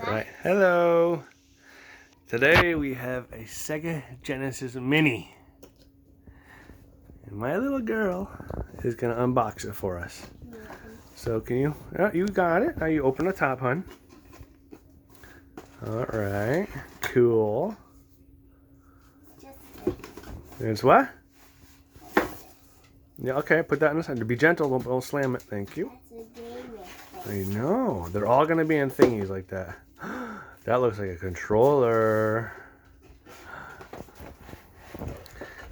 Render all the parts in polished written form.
Right, hello. Today we have a Sega Genesis Mini. And my little girl is going to unbox it for us. So can you, oh, you got it. Now you open the top, hon. Alright, cool. It's what? Yeah, okay, put that in the side. Be gentle, don't slam it. Thank you. I know. They're all going to be in thingies like that. That looks like a controller.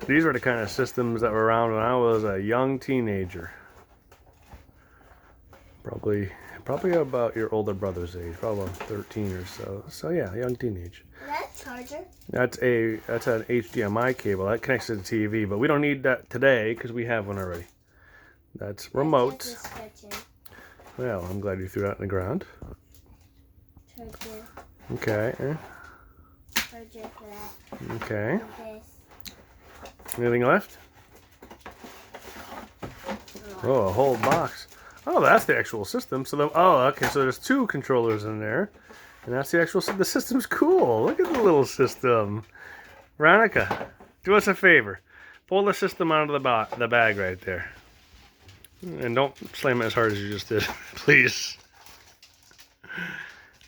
These were the kind of systems that were around when I was a young teenager. Probably about your older brother's age, probably 13 or so. So yeah, young teenage. Is that a charger? That's an HDMI cable that connects to the TV, but we don't need that today because we have one already. That's remotes. Well, I'm glad you threw that in the ground. Charger. Okay. Charger for that. Okay. Anything left? Oh, a whole box. Oh, that's the actual system. So okay. So there's two controllers in there, and that's the actual. The system's cool. Look at the little system. Veronica, do us a favor. Pull the system out of the bag right there, and don't slam it as hard as you just did, please.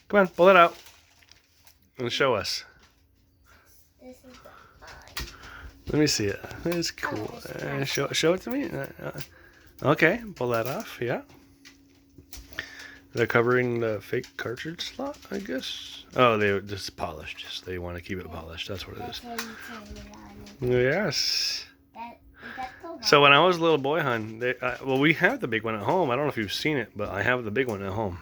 Come on, pull it out and show us. This is the eye. Let me see it. It's cool. Show it to me. Okay, pull that off. Yeah. They're covering the fake cartridge slot, I guess. Oh, they just polished. Just they want to keep it polished. That's what it is. Yes. So when I was a little boy, hon, well, we have the big one at home. I don't know if you've seen it, but I have the big one at home.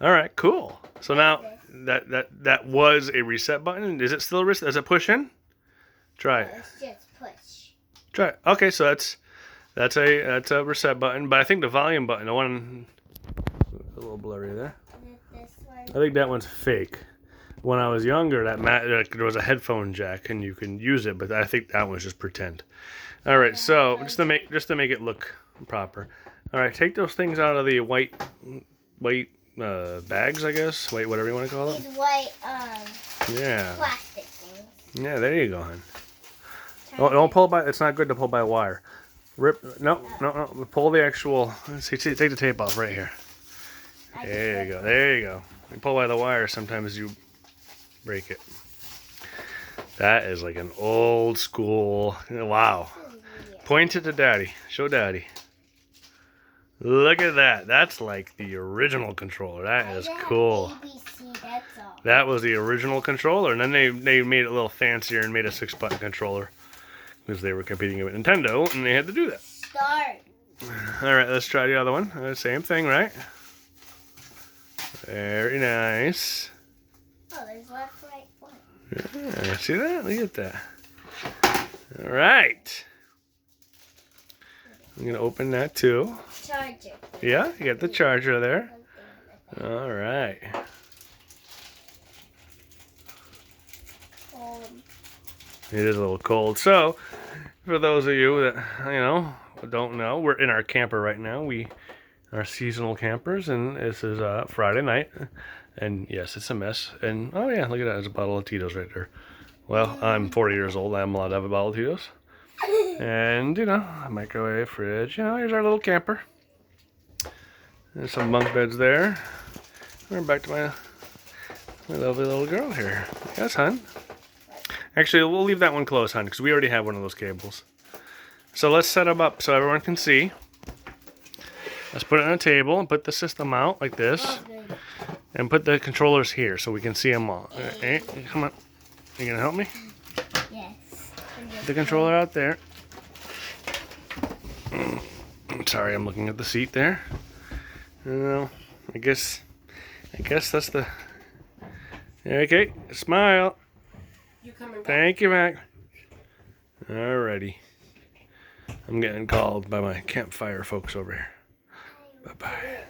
All right, cool. So now that was a reset button. Is it still a reset? Does it push in? Try it. It's just push. Try it. Okay, so that's a reset button, but I think the volume button, the one a little blurry there. This one. I think that one's fake. When I was younger, there was a headphone jack and you can use it, but I think that one's just pretend. All right, so just to make it look proper. All right, take those things out of the white bags, I guess. White, whatever you want to call it. These white yeah. plastic things. Yeah, there you go, hon. Don't pull by. It's not good to pull by wire. Rip. No. Pull the actual. Let's see. Take the tape off right here. There you go. There you go. You pull by the wire. Sometimes you break it. That is like an old school. Wow. Point it to Daddy. Show Daddy. Look at that. That's like the original controller. That is cool. That was the original controller, and then they made it a little fancier and made a 6-button controller because they were competing with Nintendo, and they had to do that. Start. All right, let's try the other one. Same thing, right? Very nice. Oh, there's left, right, one. Yeah, see that? Look at that. All right. I'm going to open that too. Charger. Yeah, you got the charger there. All right. It is a little cold. So, for those of you that, don't know, we're in our camper right now. We are seasonal campers, and this is Friday night. And yes, it's a mess. And, oh yeah, look at that. There's a bottle of Tito's right there. Well, I'm 40 years old. I'm allowed to have a bottle of Tito's. And, a microwave, fridge. Here's our little camper. There's some bunk beds there. We're back to my lovely little girl here. Yes, hon. Actually, we'll leave that one closed, hon, because we already have one of those cables. So let's set them up so everyone can see. Let's put it on a table and put the system out like this. And put the controllers here so we can see them all. Hey, come on. You gonna help me? Yes. Put the controller out there. Sorry, I'm looking at the seat there. I guess that's the... Okay, smile. You coming back? Thank you, Mac. Alrighty. I'm getting called by my campfire folks over here. Bye-bye.